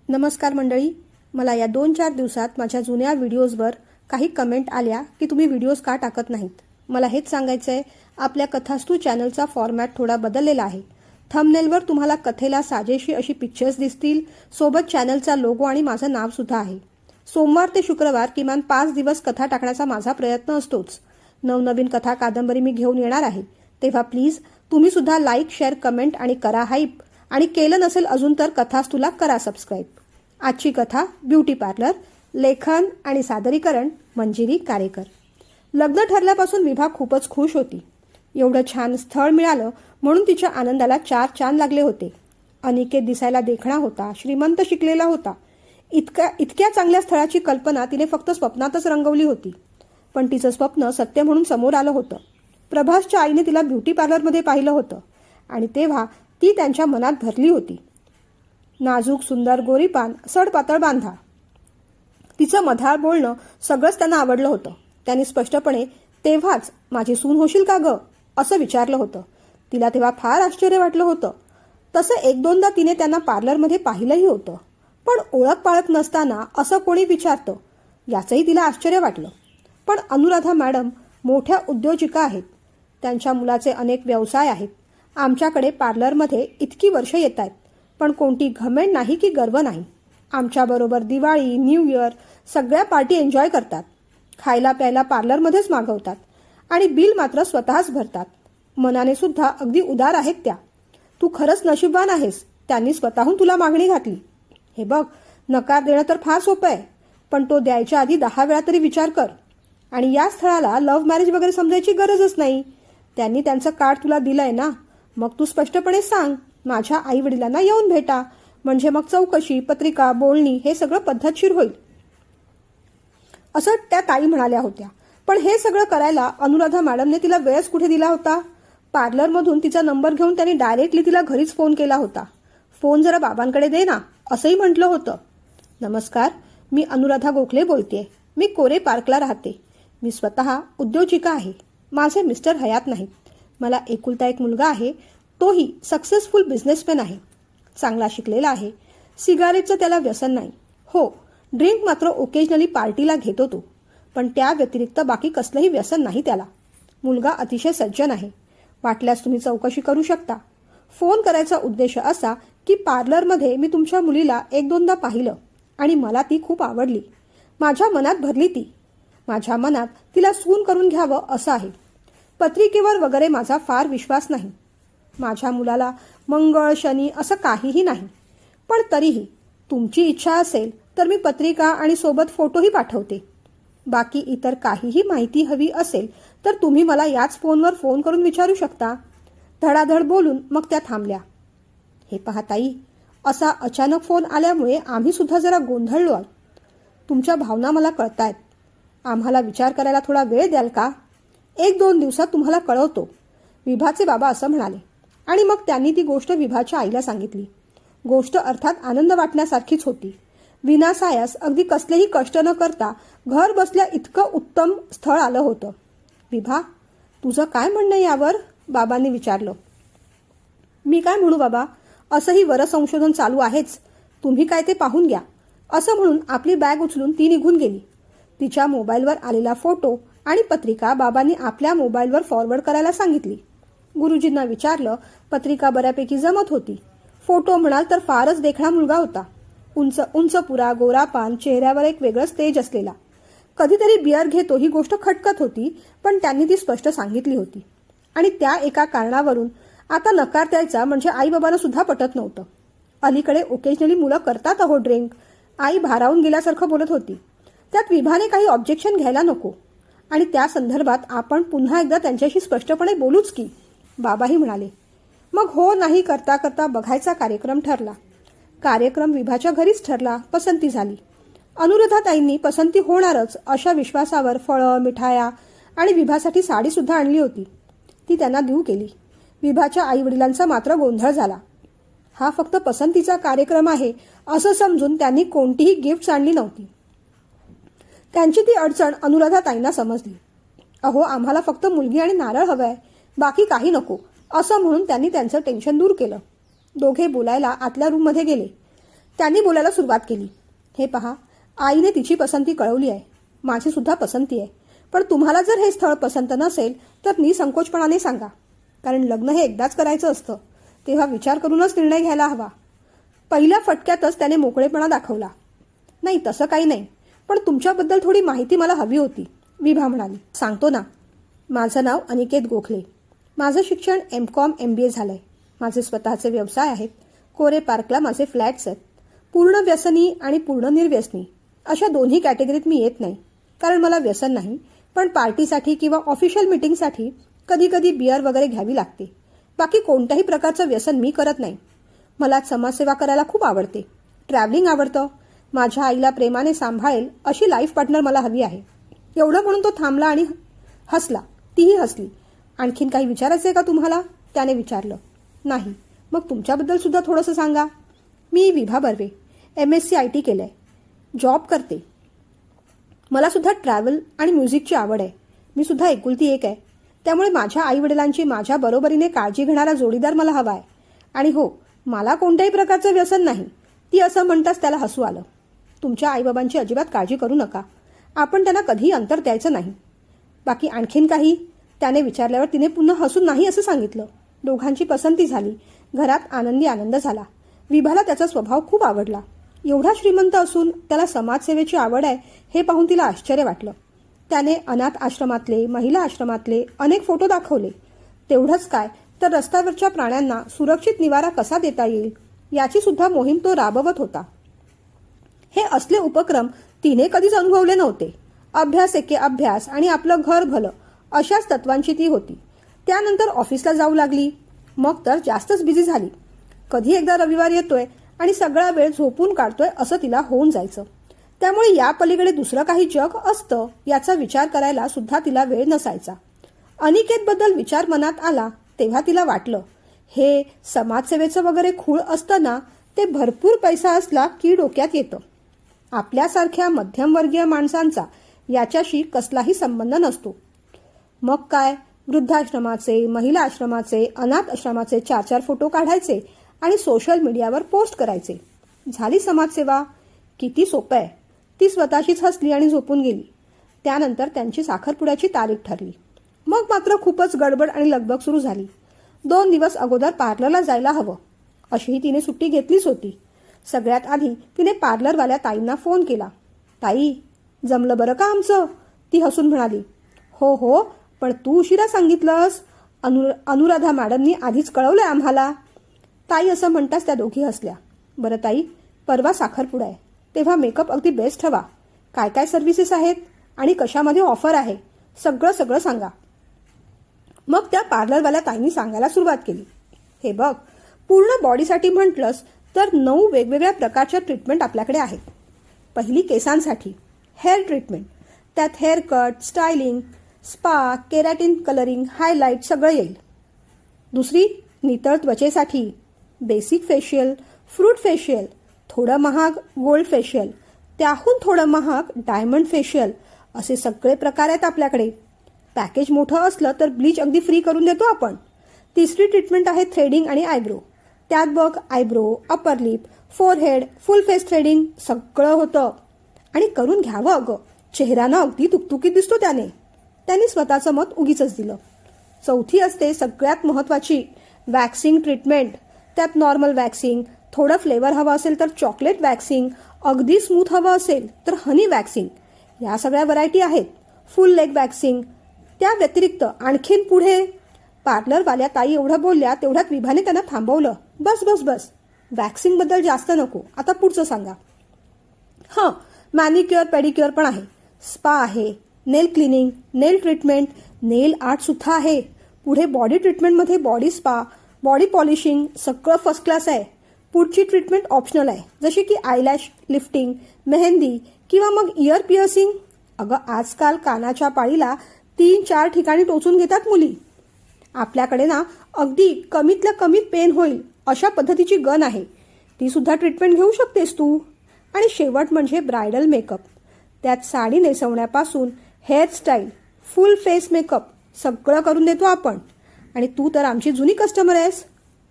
नमस्कार मंडळी. मला या 2-4 दिवसात माझ्या जुन्या व्हिडिओजवर काही कमेंट आल्या की तुम्ही व्हिडिओज का टाकत नाहीत. मला हेच सांगायचं आहे, आपल्या कथास्तू चॅनलचा फॉर्मॅट थोडा बदललेला आहे. थंबनेलवर तुम्हाला कथेला साजेशी अशी पिक्चर्स दिसतील, सोबत चॅनलचा लोगो आणि माझं नावसुद्धा आहे. सोमवार ते शुक्रवार किमान 5 दिवस कथा टाकण्याचा माझा प्रयत्न असतोच. नवनवीन कथा कादंबरी मी घेऊन येणार आहे. तेव्हा प्लीज तुम्ही सुद्धा लाईक, शेअर, कमेंट आणि करा हाईप. आणि केलं नसेल अजून तर कथास्तूला करा सबस्क्राईब. आजची कथा ब्युटी पार्लर. लेखन आणि सादरीकरण मंजिरी कारेकर. लग्न ठरल्यापासून विभा खूपच खुश होती. एवढं छान स्थळ मिळालं म्हणून तिच्या आनंदाला 4 चांद लागले होते. अनिकेत दिसायला देखणा होता, श्रीमंत, शिकलेला होता. इतक्या चांगल्या स्थळाची कल्पना तिने फक्त स्वप्नातच रंगवली होती. पण तिचं स्वप्न सत्य म्हणून समोर आलं होतं. प्रभासच्या आईने तिला ब्युटी पार्लरमध्ये पाहिलं होतं आणि तेव्हा ती त्यांच्या मनात भरली होती. नाजूक, सुंदर, गोरीपान, सडपातळ बांधा. तिचं मधाळ बोलणं सगळंच त्यांना आवडलं होतं. त्यांनी स्पष्टपणे तेव्हाच माझी सून होशील का ग असं विचारलं होतं. तिला तेव्हा फार आश्चर्य वाटलं होतं. तसं 1-2दा तिने त्यांना पार्लरमध्ये पाहिलंही होतं. पण ओळख पाळत नसताना असं कोणी विचारतं याचंही तिला आश्चर्य वाटलं. पण अनुराधा मॅडम मोठ्या उद्योजिका आहेत. त्यांच्या मुलाचे अनेक व्यवसाय आहेत. आमच्याकडे पार्लरमध्ये इतकी वर्ष येत आहेत, पण कोणती घमेंड नाही की गर्व नाही. आमच्याबरोबर दिवाळी, न्यू इयर सगळ्या पार्टी एन्जॉय करतात. खायला प्यायला पार्लरमध्येच मागवतात आणि बिल मात्र स्वतःच भरतात. मनाने सुद्धा अगदी उदार आहेत त्या. तू खरंच नशीबवान आहेस, त्यांनी स्वतःहून तुला मागणी घातली. हे बघ, नकार देणं तर फार सोपं आहे, पण तो द्यायच्या आधी 10 वेळा तरी विचार कर. आणि या स्थळाला लव्ह मॅरेज वगैरे समजायची गरजच नाही. त्यांनी त्यांचं कार्ड तुला दिलंय ना, मग तू स्पष्टपणे सांग माझ्या आई वडिलांना येऊन भेटा. म्हणजे मग चौकशी, पत्रिका, बोलणी हे सगळं पद्धतशीर होईल असं त्या ताई म्हणाल्या होत्या. पण हे सगळं करायला अनुराधा मॅडमने तिला वेळच कुठे दिला होता. पार्लरमधून तिचा नंबर घेऊन त्यांनी डायरेक्टली तिला घरीच फोन केला होता. फोन जरा बाबांकडे दे ना असंही म्हटलं होतं. नमस्कार, मी अनुराधा गोखले बोलतेय. मी कोरे पार्कला राहते. मी स्वतः उद्योजिका आहे. माझे मिस्टर हयात नाहीत. मला एकुलता एक मुलगा आहे. तोही सक्सेसफुल बिझनेसमॅन आहे. चांगला शिकलेला आहे. सिगारेटचं त्याला व्यसन नाही. हो, ड्रिंक मात्र ओकेजनली पार्टीला घेतो तो, पण त्या व्यतिरिक्त बाकी कसलंही व्यसन नाही त्याला. मुलगा अतिशय सज्जन आहे. वाटल्यास तुम्ही चौकशी करू शकता. फोन करायचा उद्देश असा की पार्लरमध्ये मी तुमच्या मुलीला 1-2दा पाहिलं आणि मला ती खूप आवडली. माझ्या मनात भरली ती. माझ्या मनात तिला सून करून घ्यावं असं आहे. पत्रिकेवर वगैरे माझा फार विश्वास नाही. माझ्या मुलाला मंगळ, शनी असं काहीही नाही. पण तरीही तुमची इच्छा असेल तर मी पत्रिका आणि सोबत फोटोही पाठवते. बाकी इतर काहीही माहिती हवी असेल तर तुम्ही मला याच फोनवर फोन करून विचारू शकता. धडाधड बोलून मग त्या थांबल्या. हे पहा ताई, असा अचानक फोन आल्यामुळे आम्ही सुद्धा जरा गोंधळलो आहोत. तुमच्या भावना मला कळतायत. आम्हाला विचार करायला थोडा वेळ द्याल का? 1-2 दिवसात तुम्हाला कळवतो, विभाचे बाबा असं म्हणाले. आणि मग त्यांनी ती गोष्ट विभाच्या आईला सांगितली. गोष्ट अर्थात आनंद वाटण्यासारखीच होती. विनासायास अगदी कसलेही कष्ट न करता घर बसल्या इतकं उत्तम स्थळ आलं होतं. विभा, तुझं काय म्हणणं यावर? बाबांनी विचारलं. मी काय म्हणू बाबा, असंही वरसंशोधन चालू आहेच. तुम्ही काय ते पाहून घ्या असं म्हणून आपली बॅग उचलून ती निघून गेली. तिच्या मोबाईलवर आलेला फोटो आणि पत्रिका बाबांनी आपल्या मोबाईलवर फॉरवर्ड करायला सांगितली. गुरुजींना विचारलं. पत्रिका बऱ्यापैकी जमत होती. फोटो म्हणाल तर फारच देखणा मुलगा होता. उंच पुरा, गोरापान, चेहऱ्यावर एक वेगळंच तेज असलेला. कधीतरी बियर घेतो ही गोष्ट खटकत होती, पण त्यांनी ती स्पष्ट सांगितली होती. आणि त्या एका कारणावरून आता नकार द्यायचा म्हणजे आईबाबांना सुद्धा पटत नव्हतं. अलीकडे ओकेजनली मुलं करतात अहो ड्रिंक. आई भारावून गेल्यासारखं बोलत होती. त्यात विभाने काही ऑब्जेक्शन घ्यायला नको. आणि त्या संदर्भात आपण पुन्हा एकदा त्यांच्याशी स्पष्टपणे बोलूच की, बाबाही म्हणाले. मग हो नाही करता करता बघायचा कार्यक्रम ठरला. कार्यक्रम विभाच्या घरीच ठरला. पसंती झाली. अनुराधाताईंनी पसंती होणारच अशा विश्वासावर फळं, मिठाया आणि विभासाठी साडीसुद्धा आणली होती. ती त्यांना देऊ केली. विभाच्या आईवडिलांचा मात्र गोंधळ झाला. हा फक्त पसंतीचा कार्यक्रम आहे असं समजून त्यांनी कोणतीही गिफ्ट्स आणली नव्हती. त्यांची ती अडचण अनुराधाताईंना समजली. अहो, आम्हाला फक्त मुलगी आणि नारळ हवंय, बाकी काही नको असं म्हणून त्यांनी त्यांचं टेन्शन दूर केलं. दोघे बोलायला आतल्या रूममध्ये गेले. त्यांनी बोलायला सुरुवात केली. हे पहा, आईने तिची पसंती कळवली आहे, माझी सुद्धा पसंती आहे. पण तुम्हाला जर हे स्थळ पसंत नसेल तर निसंकोचपणाने सांगा, कारण लग्न हे एकदाच करायचं असतं, तेव्हा विचार करूनच निर्णय घ्यायला हवा. पहिल्या फटक्यातच त्याने मोकळेपणा दाखवला. नाही, तसं काही नाही, पण तुमच्याबद्दल थोडी माहिती मला हवी होती, विभा म्हणाली. सांगतो ना. माझं नाव अनिकेत गोखले. माझं शिक्षण MCOM MBA झालंय. माझे स्वतःचे व्यवसाय आहेत. कोरे पार्कला माझे फ्लॅट्स आहेत. पूर्ण व्यसनी आणि पूर्ण निर्व्यसनी अशा दोन्ही कॅटेगरीत मी येत नाही, कारण मला व्यसन नाही, पण पार्टीसाठी किंवा ऑफिशियल मीटिंगसाठी कधी कधी बिअर वगैरे घ्यावी लागते. बाकी कोणत्याही प्रकारचं व्यसन मी करत नाही. मला समाजसेवा करायला खूप आवडते. ट्रॅव्हलिंग आवडतं. माझ्या आईला प्रेमाने सांभाळेल अशी लाईफ पार्टनर मला हवी आहे. एवढं म्हणून तो थांबला आणि हसला. तीही हसली. आणखीन काही विचारायचं आहे का तुम्हाला, त्याने विचारलं. नाही. मग तुमच्याबद्दल सुद्धा थोडंसं सांगा. मी विभा बर्वे, MSc IT केलंय. जॉब करते. मला सुद्धा ट्रॅव्हल आणि म्युझिकची आवड आहे. मी सुद्धा एकुलती एक आहे. त्यामुळे माझ्या आईवडिलांची माझ्या बरोबरीने काळजी घेणारा जोडीदार मला हवा आहे. आणि हो, मला कोणत्याही प्रकारचं व्यसन नाही. ती असं म्हणताच त्याला हसू आलं. तुमच्या आईबाबांची अजिबात काळजी करू नका. आपण त्यांना कधीही अंतर द्यायचं नाही. बाकी आणखीन काही, त्याने विचारल्यावर तिने पुन्हा हसून नाही असं सांगितलं. दोघांची पसंती झाली. घरात आनंदी आनंद झाला. विभाला त्याचा स्वभाव खूप आवडला. एवढा श्रीमंत असून त्याला समाजसेवेची आवड आहे हे पाहून तिला आश्चर्य वाटलं. त्याने अनाथ आश्रमातले, महिला आश्रमातले अनेक फोटो दाखवले. तेवढंच काय, तर रस्त्यावरच्या प्राण्यांना सुरक्षित निवारा कसा देता येईल याची सुद्धा मोहीम तो राबवत होता. हे असले उपक्रम तिने कधीच अनुभवले नव्हते. अभ्यास एके अभ्यास आणि आपलं घर भलं अशाच तत्वांची ती होती. त्यानंतर ऑफिसला जाऊ लागली. मग तर जास्तच बिझी झाली. कधी एकदा रविवार येतोय आणि सगळा वेळ झोपून काढतोय असं तिला होऊन जायचं. त्यामुळे या पलीकडे दुसरं काही जग असतं याचा विचार करायला सुद्धा तिला वेळ नसायचा. अनिकेतबद्दल विचार मनात आला तेव्हा तिला वाटलं, हे समाजसेवेचं वगैरे खूळ असताना ते भरपूर पैसा असला की डोक्यात येतं. आपल्यासारख्या मध्यमवर्गीय माणसांचा याच्याशी कसलाही संबंध नसतो. मग काय, वृद्धाश्रमाचे, महिला आश्रमाचे, अनाथ आश्रमाचे 4-4 फोटो काढायचे आणि सोशल मीडियावर पोस्ट करायचे. झाली समाजसेवा. किती सोपं आहे. ती स्वतःशीच हसली आणि झोपून गेली. त्यानंतर त्यांची साखरपुड्याची तारीख ठरली. मग मात्र खूपच गडबड आणि लगबग सुरू झाली. 2 दिवस अगोदर पार्लरला जायला हवं अशीही तिने सुट्टी घेतलीच होती. सगळ्यात आधी तिने पार्लरवाल्या ताईंना फोन केला. ताई, जमलं बरं का आमचं, ती हसून म्हणाली. हो हो, पण तू उशिरा सांगितलंस. अनुराधा मॅडमनी आधीच कळवलंय आम्हाला. ताई असं म्हणताच त्या दोघी हसल्या. बरं ताई, परवा साखरपुडा आहे, तेव्हा मेकअप अगदी बेस्ट हवा. काय काय सर्व्हिसेस आहेत आणि कशामध्ये ऑफर आहे, सगळं सांगा. मग त्या पार्लरवाल्या ताईंनी सांगायला सुरुवात केली. हे बघ, पूर्ण बॉडीसाठी म्हटलंस तर 9 वेगवेगळ्या प्रकारच्या ट्रीटमेंट आपल्याकडे आहेत. पहिली केसांसाठी हेअर ट्रीटमेंट, त्यात hair cut, styling, spa, keratin colouring, highlight सगळं येईल. दुसरी नितळ त्वचेसाठी बेसिक फेशियल, फ्रूट फेशियल, थोडं महाग गोल्ड फेशियल, त्याहून थोडं महाग डायमंड फेशियल, असे सगळे प्रकार आहेत आपल्याकडे. पॅकेज मोठं असलं तर ब्लीच अगदी फ्री करून देतो आपण. तिसरी ट्रीटमेंट आहे थ्रेडिंग आणि आयब्रो. त्यात बघ, आयब्रो, अपर लिप, फोरहेड, फुल फेस थ्रेडिंग सगळं होतं. आणि करून घ्यावं अगं, चेहऱ्यानं अगदी तुकतुकीत दिसतो त्याने. त्यांनी स्वतःचं मत उगीचच दिलं. चौथी असते सगळ्यात महत्त्वाची, वॅक्सिंग ट्रीटमेंट. त्यात नॉर्मल वॅक्सिंग, थोडं फ्लेवर हवं असेल तर चॉकलेट वॅक्सिंग, अगदी स्मूथ हवं असेल तर हनी वॅक्सिंग. या सगळ्या व्हरायटी आहेत. फुल लेग वॅक्सिंग. त्या व्यतिरिक्त आणखीन पुढे. पार्लरवाल्या ताई एवढं बोलल्या तेवढ्यात विभाने त्यांना थांबवलं. बस, वॅक्सिंगबद्दल जास्त नको, आता पुढचं सांगा. हां, मॅनिक्युअर पेडिक्युअर पण आहे. स्पा आहे, nail cleaning, nail treatment, nail art सुद्धा आहे. पुढे बॉडी ट्रीटमेंटमध्ये बॉडी स्पा, बॉडी पॉलिशिंग सगळं फर्स्ट क्लास आहे. पुढची ट्रीटमेंट ऑप्शनल आहे, जशी की आयलॅश लिफ्टिंग, मेहंदी किंवा मग इयर पिअर्सिंग. अगं, आजकाल कानाच्या पाळीला 3-4 ठिकाणी टोचून घेतात मुली. आपल्याकडे ना अगदी कमीतल्या कमीत पेन होईल अशा पद्धतीची गन आहे, ती सुद्धा ट्रीटमेंट घेऊ शकतेस तू. आणि शेवट म्हणजे ब्रायडल मेकअप. त्यात साडी नेसवण्यापासून हेअरस्टाईल, फुल फेस मेकअप सगळं करून देतो आपण. आणि तू तर आमची जुनी कस्टमर आहेस.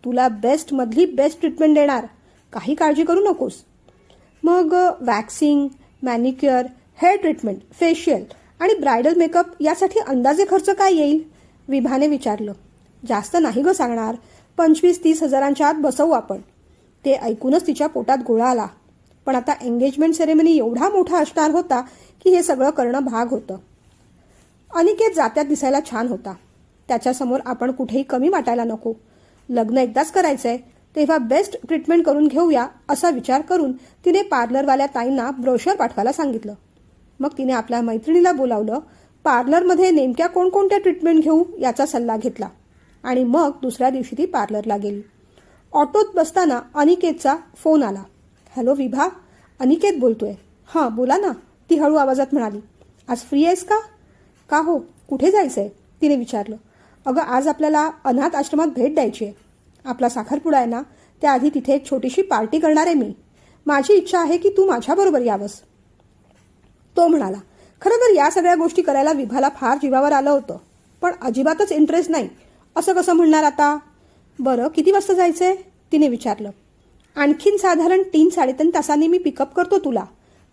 तुला बेस्टमधली बेस्ट ट्रीटमेंट देणार, काही काळजी करू नकोस. मग waxing, manicure, hair treatment, facial आणि ब्रायडल मेकअप यासाठी अंदाजे खर्च काय येईल? विभाने विचारलं. जास्त नाही ग सांगणार, 25-30 हजारांच्या आत बसवू आपण. ते ऐकूनच तिच्या पोटात गोळा आला. पण आता एंगेजमेंट सेरेमनी एवढा मोठा असणार होता की हे सगळं करणं भाग होतं. अनिकेत जात्यात दिसायला छान होता. त्याच्यासमोर आपण कुठेही कमी वाटायला नको. लग्न एकदाच करायचंय, तेव्हा बेस्ट ट्रीटमेंट करून घेऊया असा विचार करून तिने पार्लरवाल्या ताईंना ब्रोशर पाठवायला सांगितलं. मग तिने आपल्या मैत्रिणीला बोलावलं. पार्लरमध्ये नेमक्या कोणकोणत्या ट्रीटमेंट घेऊ याचा सल्ला घेतला आणि मग दुसऱ्या दिवशी ती पार्लरला गेली. ऑटोत बसताना अनिकेतचा फोन आला. हॅलो विभा, अनिकेत बोलतोय. हां बोला ना, ती हळू आवाजात म्हणाली. आज फ्री आहेस का? का हो, कुठे जायचंय? तिने विचारलं. अगं आज आपल्याला अनाथ आश्रमात भेट द्यायची आहे. आपला साखरपुडा आहे ना, त्याआधी तिथे एक छोटीशी पार्टी करणार आहे मी. माझी इच्छा आहे की तू माझ्याबरोबर यावंस. तो म्हणाला. खरं तर या सगळ्या गोष्टी करायला विभाला फार जीवावर आलं होतं, पण अजिबातच इंटरेस्ट नाही. असं कसं म्हणणार आता? बरं किती वाजता जायचंय? तिने विचारलं. आणखीन साधारण 3-3.5 तासांनी मी पिकअप करतो तुला.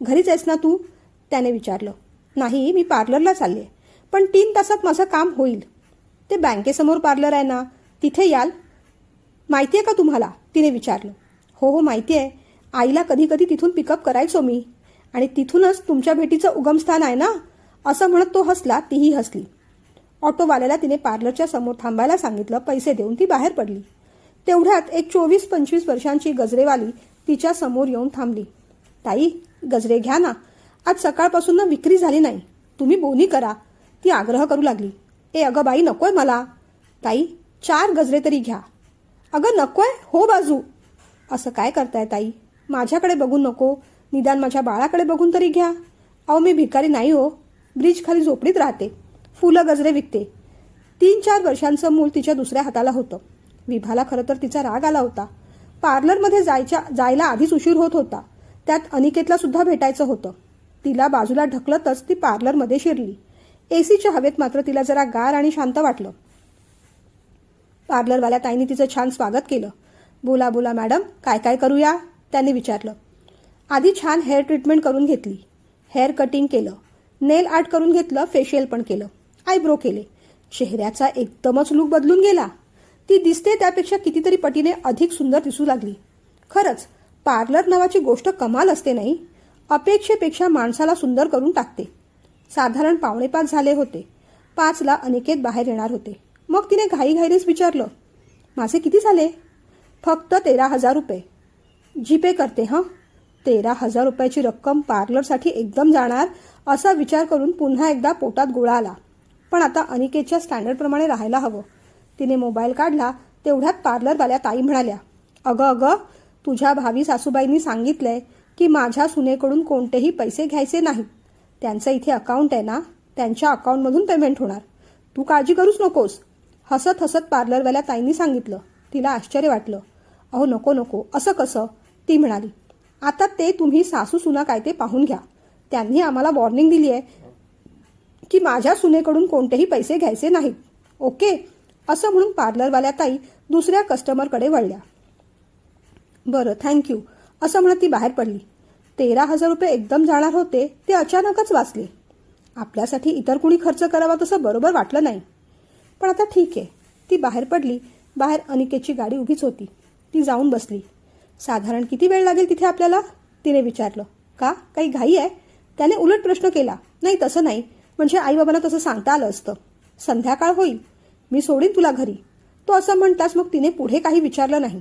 घरीच आहेस ना तू? त्याने विचारलं. नाही, मी पार्लरला चालले, पण 3 तासात माझं काम होईल. ते बँकेसमोर पार्लर आहे ना, तिथे याल? माहिती आहे का तुम्हाला? तिने विचारलं. हो हो माहिती आहे, आईला कधी कधी तिथून पिकअप करायचो मी, आणि तिथूनच तुमच्या भेटीचं उगमस्थान आहे ना, असं म्हणत तो हसला. तीही हसली. ऑटोवाल्याला तिने पार्लरच्या समोर थांबायला सांगितलं. पैसे देऊन ती बाहेर पडली. तेवढ्यात एक 24-25 वर्षांची गजरेवाली तिच्या समोर येऊन थांबली. ताई, गजरे घ्या ना, आज सकाळपासून ना विक्री झाली नाही, तुम्ही बोनी करा, ती आग्रह करू लागली. ए अगं बाई, नकोय मला. ताई, 4 गजरे तरी घ्या. अगं नकोय, हो बाजू. असं काय करताय ताई? माझ्याकडे बघून नको, निदान माझ्या बाळाकडे बघून तरी घ्या. अहो मी भिकारी नाही हो, ब्रिज खाली झोपडीत राहते, फुलं गजरे विकते. 3-4 वर्षांचं मूल तिच्या दुसऱ्या हाताला होतं. विभाला खरं तर तिचा राग आला होता. पार्लरमध्ये जायला आधीच उशीर होत होता, त्यात अनिकेतला सुद्धा भेटायचं होतं. तिला बाजूला ढकलतच ती पार्लरमध्ये शिरली. एसीच्या हवेत मात्र तिला जरा गार आणि शांत वाटलं. पार्लरवाल्या ताईंनी तिचं छान स्वागत केलं. बोला बोला मॅडम, काय काय करूया? त्यांनी विचारलं. आधी छान हेअर ट्रीटमेंट करून घेतली, हेअर कटिंग केलं, नेल आर्ट करून घेतलं, फेशियल पण केलं, आयब्रो केले. चेहऱ्याचा एकदमच लुक बदलून गेला. ती दिसते त्यापेक्षा कितीतरी पटीने अधिक सुंदर दिसू लागली. खरंच पार्लर नावाची गोष्ट कमाल असते नाही? अपेक्षेपेक्षा माणसाला सुंदर करून टाकते. साधारण 4:45 झाले होते. 5ला अनिकेत बाहेर येणार होते. मग तिने घाईघाईनेच विचारलं. माझे किती झाले? फक्त 13,000 रुपये. जीपे करते हां. 13,000 रुपयाची रक्कम पार्लरसाठी एकदम जाणार असा विचार करून पुन्हा एकदा पोटात गोळा आला. पण आता अनिकेतच्या स्टँडर्डप्रमाणे राहायला हवं. तिने मोबाईल काढला. तेवढ्यात पार्लरवाल्या ताई म्हणाल्या. अगं अगं, तुझ्या भावी सासूबाईंनी सांगितलंय की माझ्या सुनेकडून कोणतेही पैसे घ्यायचे नाहीत. त्यांचं इथे अकाउंट आहे ना, त्यांच्या अकाउंटमधून पेमेंट होणार. तू काळजी करूच नकोस. हसत हसत पार्लरवाल्या ताईंनी सांगितलं. तिला आश्चर्य वाटलं. अहो नको नको, असं कसं? ती म्हणाली. आता ते तुम्ही सासू सुना काय ते पाहून घ्या. त्यांनी आम्हाला वॉर्निंग दिली आहे की माझ्या सुनेकडून कोणतेही पैसे घ्यायचे नाहीत. ओके? असं म्हणून पार्लरवाल्या ताई दुसऱ्या कस्टमरकडे वळल्या. बरं थँक्यू, असं म्हणत ती बाहेर पडली. 13,000 रुपये एकदम जाणार होते ते अचानकच वाचले. आपल्यासाठी इतर कुणी खर्च करावा तसं बरोबर वाटलं नाही. पण आता ठीक आहे. ती बाहेर पडली. बाहेर अनिकेतची गाडी उभीच होती. ती जाऊन बसली. साधारण किती वेळ लागेल तिथे आपल्याला? तिने विचारलं. का, काही घाई आहे? त्याने उलट प्रश्न केला. नाही तसं नाही, म्हणजे आईबाबांना तसं सांगता आलं असतं. संध्याकाळ होईल, मी सोडीन तुला घरी. तो असं म्हणताच मग तिने पुढे काही विचारलं नाही.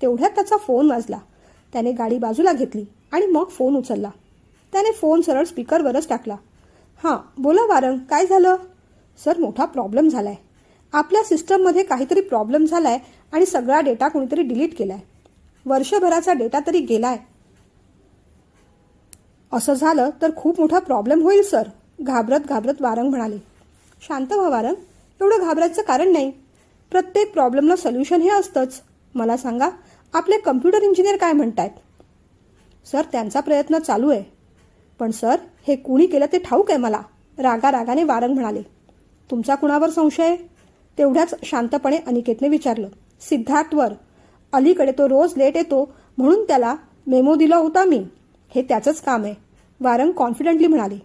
तेवढ्यात त्याचा फोन वाजला. त्याने गाडी बाजूला घेतली आणि मग फोन उचलला. त्याने फोन सरळ स्पीकरवरच टाकला. हां बोला वारंग, काय झालं? सर मोठा प्रॉब्लेम झालाय. आपल्या सिस्टममध्ये काहीतरी प्रॉब्लेम झालाय आणि सगळा डेटा कोणीतरी डिलीट केलाय. वर्षभराचा डेटा तरी गेलाय. असं झालं तर खूप मोठा प्रॉब्लेम होईल सर, घाबरत घाबरत वारंग म्हणाले. शांत व्हा वारंग, एवढं घाबरायचं कारण नाही. प्रत्येक प्रॉब्लेमला सोल्युशन हे असतंच. मला सांगा, आपले कम्प्युटर इंजिनियर काय म्हणतायत? सर त्यांचा प्रयत्न चालू आहे. पण सर हे कुणी केलं ते ठाऊक आहे मला, रागारागाने वारंग म्हणाले. तुमचा कुणावर संशय? तेवढ्याच शांतपणे अनिकेतने विचारलं. सिद्धार्थवर. अलीकडे तो रोज लेट येतो म्हणून त्याला मेमो दिला होता मी. हे त्याचंच काम आहे, वारंग कॉन्फिडेंटली म्हणाले.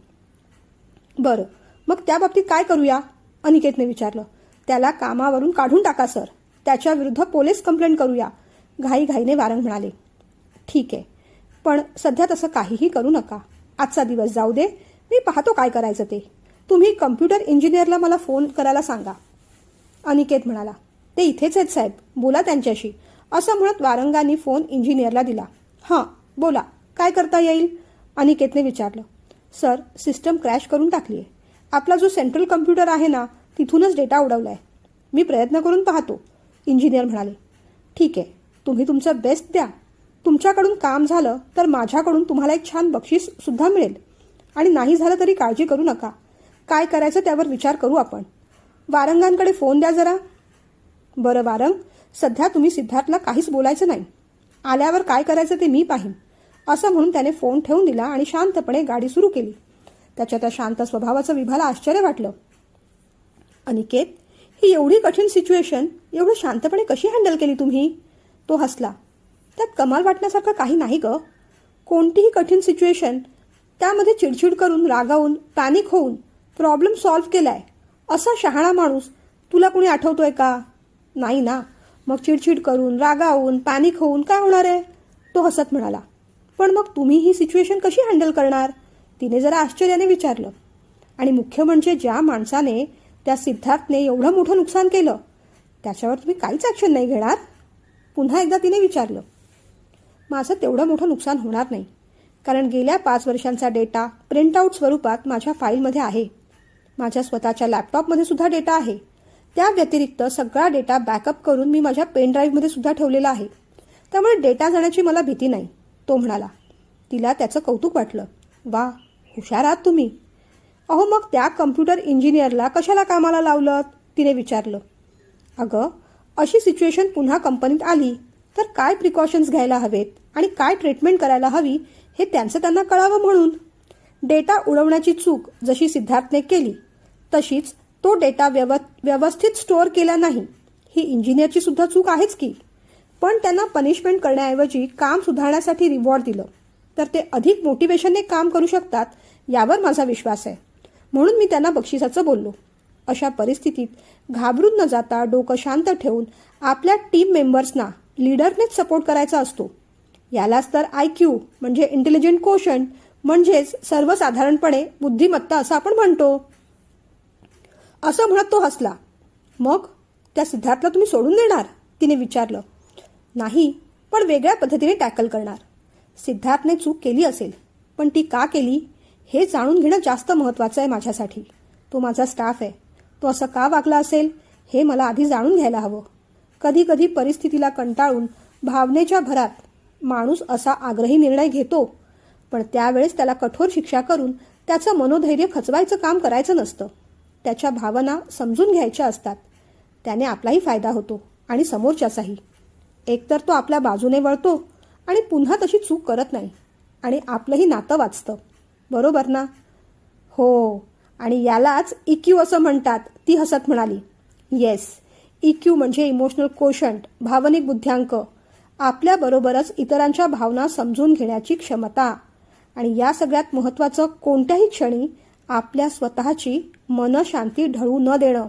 बरं, मग त्या बाबतीत काय करूया? अनिकेतने विचारलं. त्याला कामावरून काढून टाका सर. त्याच्याविरुद्ध पोलीस कंप्लेंट करूया, घाईघाईने वारंग म्हणाले. ठीक आहे, पण सध्या तसं काहीही करू नका. आजचा दिवस जाऊ दे, मी पाहतो काय करायचं ते. तुम्ही कम्प्युटर इंजिनियरला मला फोन करायला सांगा. अनिकेत म्हणाला. ते इथेच आहेत साहेब, बोला त्यांच्याशी. असं म्हणत वारंगाने फोन इंजिनियरला दिला. हां बोला, काय करता येईल? अनिकेतने विचारलं. सर, सिस्टम क्रॅश करून टाकली आहे. आपला जो सेंट्रल कम्प्युटर आहे ना, तिथूनच डेटा उडवलाय. मी प्रयत्न करून पाहतो, इंजिनियर म्हणाले. ठीक आहे, तुम्ही तुमचं बेस्ट द्या. तुमच्याकडून काम झालं तर माझ्याकडून तुम्हाला एक छान बक्षीस सुद्धा मिळेल. आणि नाही झालं तरी काळजी करू नका. काय करायचं त्यावर विचार करू आपण. वारंगांकडे फोन द्या जरा. बरं वारंग, सध्या तुम्ही सिद्धार्थला काहीच बोलायचं नाही. आल्यावर काय करायचं ते मी पाहीन. असं म्हणून त्याने फोन ठेवून दिला आणि शांतपणे गाडी सुरू केली. त्याच्या त्या शांत स्वभावाचं विभाला आश्चर्य वाटलं. अनिकेत, ही एवढी कठीण सिच्युएशन एवढं शांतपणे कशी हँडल केली तुम्ही? तो हसला. त्यात कमाल वाटण्यासारखं काही नाही ग. कोणतीही कठीण सिच्युएशन त्यामध्ये चिडचिड करून, रागावून, पॅनिक होऊन प्रॉब्लेम सॉल्व्ह केलाय असा शहाणा माणूस तुला कुणी आठवतोय का? नाही ना. मग चिडचिड करून, रागावून, पॅनिक होऊन काय होणार आहे? तो हसत म्हणाला. पण मग तुम्ही ही सिच्युएशन कशी हँडल करणार? तिने जरा आश्चर्याने विचारलं. आणि मुख्य म्हणजे ज्या माणसाने, त्या सिद्धार्थने एवढं मोठं नुकसान केलं, त्याच्यावर तुम्ही काहीच ॲक्शन नाही घेणार? पुन्हा एकदा तिने विचारलं. माझं तेवढं मोठं नुकसान होणार नाही, कारण गेल्या 5 वर्षांचा डेटा प्रिंटआउट स्वरूपात माझ्या फाईलमध्ये आहे. माझ्या स्वतःच्या लॅपटॉपमध्ये सुद्धा डेटा आहे. त्या व्यतिरिक्त सगळा डेटा बॅकअप करून मी माझ्या पेन ड्राईव्हमध्ये सुद्धा ठेवलेला आहे. त्यामुळे डेटा जाण्याची मला भीती नाही, तो म्हणाला. तिला त्याचं कौतुक वाटलं. वा, हुशार आहात तुम्ही. अहो, मग त्या कम्प्युटर इंजिनियरला कशाला कामाला लावलं? तिने विचारलं. अगं, अशी सिच्युएशन पुन्हा कंपनीत आली तर काय प्रिकॉशन्स घ्यायला हवेत आणि काय ट्रीटमेंट करायला हवी हे त्यांना कळावं म्हणून. डेटा उडवण्याची चूक जशी सिद्धार्थने केली, तशीच तो डेटा व्यवस्थित स्टोअर केला नाही, ही इंजिनियरची सुद्धा चूक आहेच की. पण त्यांना पनिशमेंट करण्याऐवजी काम सुधारण्यासाठी रिवॉर्ड दिलं तर ते अधिक मोटिवेशनने काम करू शकतात, यावर माझा विश्वास आहे. म्हणून मी त्यांना बक्षिसाचं बोललो. अशा परिस्थितीत घाबरून न जाता डोकं शांत ठेवून आपल्या टीम मेंबर्सना लीडरनेच सपोर्ट करायचा असतो. यालाच तर IQ म्हणजे इंटेलिजंट कोशंट, म्हणजेच सर्वसाधारणपणे बुद्धिमत्ता असं आपण म्हणतो. असं म्हणत तो हसला. मग त्या सिद्धार्थला तुम्ही सोडून देणार? तिने विचारलं. नाही, पण वेगळ्या पद्धतीने टॅकल करणार. सिद्धार्थने चूक केली असेल, पण ती का केली हे जाणून घेणं जास्त महत्त्वाचं आहे माझ्यासाठी. तो माझा स्टाफ आहे. तो असं का वागला असेल हे मला आधी जाणून घ्यायला हवं. कधी कधी परिस्थितीला कंटाळून भावनेच्या भरात माणूस असा आग्रही निर्णय घेतो, पण त्यावेळेस त्याला कठोर शिक्षा करून त्याचं मनोधैर्य खचवायचं काम करायचं नसतं. त्याच्या भावना समजून घ्यायच्या असतात. त्याने आपलाही फायदा होतो आणि समोरच्याचाही. एकतर तो आपल्या बाजूने वळतो आणि पुन्हा तशी चूक करत नाही आणि आपलंही नातं वाचतं. बरोबर ना? हो, आणि यालाच EQ असं म्हणतात, ती हसत म्हणाली. येस, EQ म्हणजे इमोशनल कोशंट, भावनिक बुद्ध्यांक. आपल्याबरोबरच इतरांच्या भावना समजून घेण्याची क्षमता. आणि या सगळ्यात महत्त्वाचं, कोणत्याही क्षणी आपल्या स्वतःची मनशांती ढळू न देणं,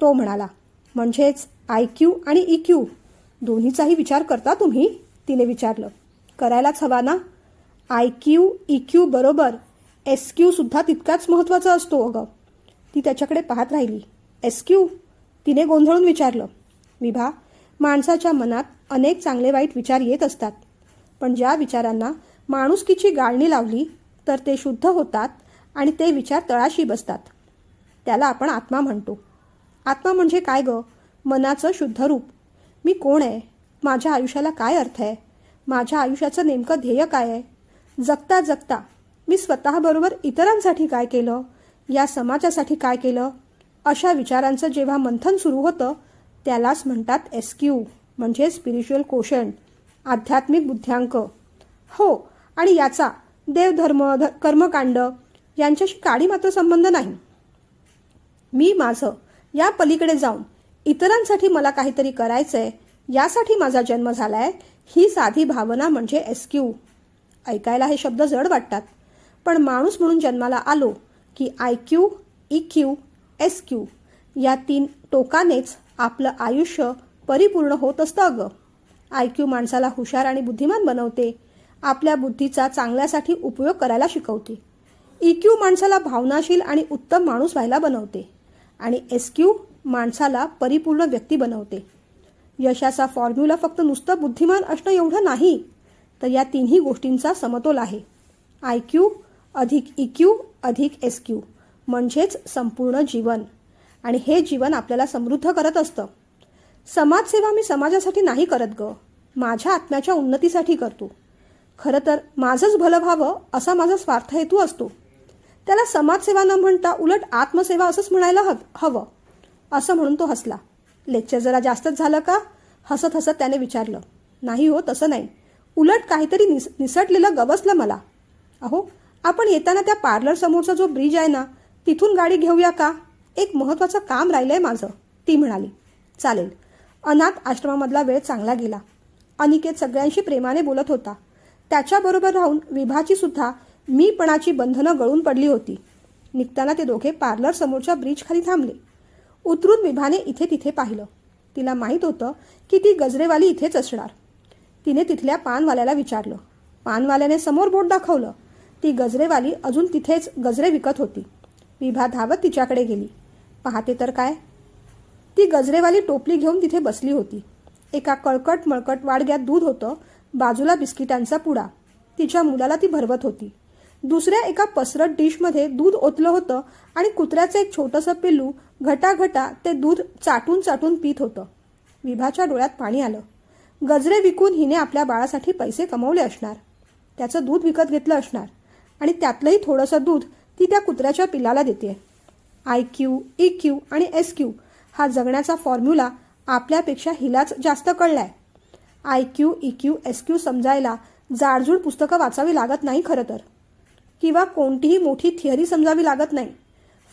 तो म्हणाला. म्हणजेच IQ आणि EQ दोन्हीचाही विचार करता तुम्ही? तिने विचारलं. करायलाच हवा ना. IQ, EQ बरोबर SQ सुद्धा तितकाच महत्त्वाचा असतो अगं. ती त्याच्याकडे पाहत राहिली. SQ? तिने गोंधळून विचारलं. विभा, माणसाच्या मनात अनेक चांगले वाईट विचार येत असतात, पण ज्या विचारांना माणुसकीची गाळणी लावली तर ते शुद्ध होतात आणि ते विचार तळाशी बसतात. त्याला आपण आत्मा म्हणतो. आत्मा म्हणजे काय गं? मनाचं शुद्ध रूप. मी कोण आहे? माझ्या आयुष्याला काय अर्थ आहे? माझ्या आयुष्याचं नेमकं ध्येय काय आहे? जगता जगता मी स्वतःबरोबर इतरांसाठी काय केलं, या समाजासाठी काय केलं, अशा विचारांचं जेव्हा मंथन सुरू होतं त्यालाच म्हणतात SQ म्हणजे स्पिरिच्युअल कोशंट, आध्यात्मिक बुद्ध्यांक. हो, आणि याचा देवधर्म, कर्मकांड यांच्याशी काडी मात्र संबंध नाही. मी माझं या पलीकडे जाऊन इतरांसाठी मला काहीतरी करायचंय, यासाठी माझा जन्म झालाय, ही साधी भावना म्हणजे SQ. ऐकायला हे शब्द जड वाटतात, पण माणूस म्हणून जन्माला आलो की IQ, EQ, SQ या 3 टोकानेच आपलं आयुष्य परिपूर्ण होत असतं अगं. IQ माणसाला हुशार आणि बुद्धिमान बनवते, आपल्या बुद्धीचा चांगल्यासाठी उपयोग करायला शिकवते. EQ माणसाला भावनाशील आणि उत्तम माणूस व्हायला बनवते आणि SQ माणसाला परिपूर्ण व्यक्ती बनवते. यशाचा फॉर्म्युला फक्त नुसतं बुद्धिमान असणं एवढं नाही, तर या तिन्ही गोष्टींचा समतोल आहे. IQ अधिक EQ अधिक SQ म्हणजेच संपूर्ण जीवन. आणि हे जीवन आपल्याला समृद्ध करत असतं. समाजसेवा मी समाजासाठी नाही करत गं, माझ्या आत्म्याच्या उन्नतीसाठी करतो. खरं तर माझंच भलं व्हावं असा माझा स्वार्थ हेतू असतो. त्याला समाजसेवा न म्हणता उलट आत्मसेवा असंच म्हणायला हवं, असं म्हणून तो हसला. लेक्चर जरा जास्तच झालं का? हसत हसत त्याने विचारलं. नाही हो, तसं नाही. उलट काहीतरी निसटलेलं गवसलं मला. अहो, आपण येताना त्या पार्लर समोरचा जो ब्रिज आहे ना, तिथून गाडी घेऊया का? एक महत्त्वाचं काम राहिलंय माझं, ती म्हणाली. चालेल. अनाथ आश्रमामधला वेळ चांगला गेला. अनिकेत सगळ्यांशी प्रेमाने बोलत होता. त्याच्याबरोबर राहून विभाची सुद्धा मीपणाची बंधनं गळून पडली होती. निघताना ते दोघे पार्लर समोरच्या ब्रिज खाली थांबले. उतरून विभाने इथे तिथे पाहिलं. तिला माहीत होतं की ती गजरेवाली इथेच असणार. तिने तिथल्या पानवाल्याला विचारलं. पानवाल्याने समोर बोट दाखवलं. ती गजरेवाली अजून तिथेच गजरे विकत होती. विभा धावत तिच्याकडे गेली. पाहते तर काय, ती गजरेवाली टोपली घेऊन तिथे बसली होती. एका कळकट मळकट वाडग्यात दूध होतं, बाजूला बिस्किटांचा पुडा. तिच्या मुलाला ती भरवत होती. दुसऱ्या एका पसरट डिशमध्ये दूध ओतलं होतं आणि कुत्र्याचं एक छोटंसं पिल्लू घटाघटा ते दूध चाटून चाटून पीत होतं. विभाच्या डोळ्यात पाणी आलं. गजरे विकून हिने आपल्या बाळासाठी पैसे कमवले असणार. त्याचं दूध विकत घेतलं असणार आणि त्यातलंही थोडंसं दूध ती त्या कुत्र्याच्या पिल्लाला देते. IQ, EQ आणि SQ हा जगण्याचा फॉर्म्युला आपल्यापेक्षा हिलाच जास्त कळलाय. IQ, EQ, SQ समजायला जाडजूड पुस्तकं वाचावी लागत नाही खरं तर, किंवा कोणतीही मोठी थिअरी समजावी लागत नाही.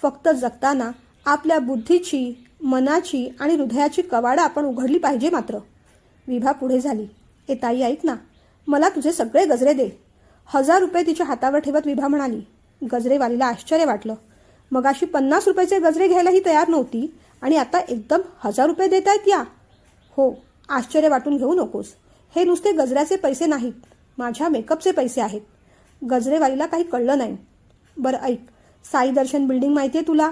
फक्त जगताना आपल्या बुद्धीची, मनाची आणि हृदयाची कवाडं आपण उघडली पाहिजे मात्र. विभा पुढे झाली. ए ताई, ऐक ना, मला तुझे सगळे गजरे दे. 1000 रुपये तिच्या हातावर ठेवत विभा म्हणाली. गजरेवालीला आश्चर्य वाटलं. मगाशी 50 रुपयाचे गजरे घ्यायलाही तयार नव्हती आणि आता एकदम 1000 रुपये देत आहेत या? हो, आश्चर्य वाटून घेऊ नकोस. हे नुसते गजऱ्याचे पैसे नाहीत, माझ्या मेकअपचे पैसे आहेत. गजरेवालीला काही कळलं नाही. बरं ऐक, साई दर्शन बिल्डिंग माहिती आहे तुला?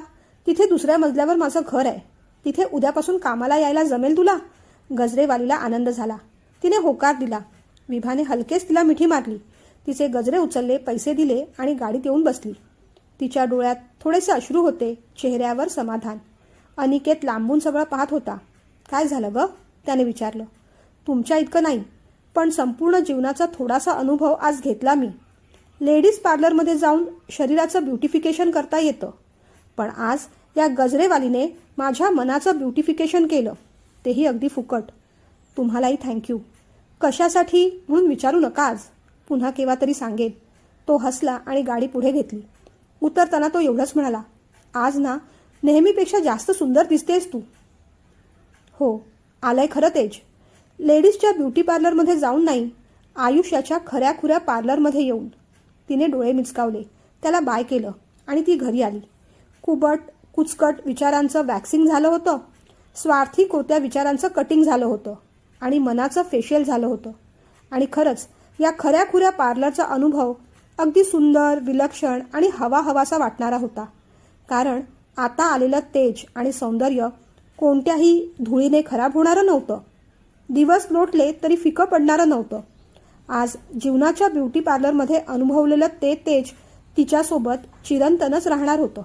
तिथे दुसऱ्या मजल्यावर माझं घर आहे. तिथे उद्यापासून कामाला यायला जमेल तुला? गजरेवालीला आनंद झाला. तिने होकार दिला. विभाने हलकेच तिला मिठी मारली. तिचे गजरे उचलले, पैसे दिले आणि गाडीत येऊन बसली. तिच्या डोळ्यात थोडेसे अश्रू होते, चेहऱ्यावर समाधान. अनिकेत लांबून सगळं पाहत होता. काय झालं गं? त्याने विचारलं. तुमच्या इतकं नाही, पण संपूर्ण जीवनाचा थोडासा अनुभव आज घेतला मी. लेडीज पार्लरमध्ये जाऊन शरीराचं ब्युटिफिकेशन करता येतं, पण आज या गजरेवालीने माझ्या मनाचं ब्युटिफिकेशन केलं, तेही अगदी फुकट. तुम्हालाही थँक्यू. कशासाठी म्हणून विचारू नका आज, पुन्हा केव्हा तरी सांगेन. तो हसला आणि गाडी पुढे घेतली. उतरताना तो एवढंच म्हणाला, आज ना नेहमीपेक्षा जास्त सुंदर दिसतेस तू. हो, आलंय खरं तेज. लेडीजच्या ब्युटी पार्लरमध्ये जाऊन नाही, आयुष्याच्या खऱ्याखुऱ्या पार्लरमध्ये येऊन. तिने डोळे मिचकावले, त्याला बाय केलं आणि ती घरी आली. कुबट कुचकट विचारांचं वॅक्सिंग झालं होतं, स्वार्थी कोत्या विचारांचं कटिंग झालं होतं आणि मनाचं फेशियल झालं होतं. आणि खरंच या खऱ्याखुऱ्या पार्लरचा अनुभव अगदी सुंदर, विलक्षण आणि हवाहवासा वाटणारा होता. कारण आता आलेलं तेज आणि सौंदर्य कोणत्याही धुळीने खराब होणारं नव्हतं. दिवस लोटले तरी फिकं पडणारं नव्हतं. आज जीवनाच्या ब्युटी पार्लरमध्ये अनुभवलेलं ते तेज तिच्यासोबत चिरंतनच राहणार होतं.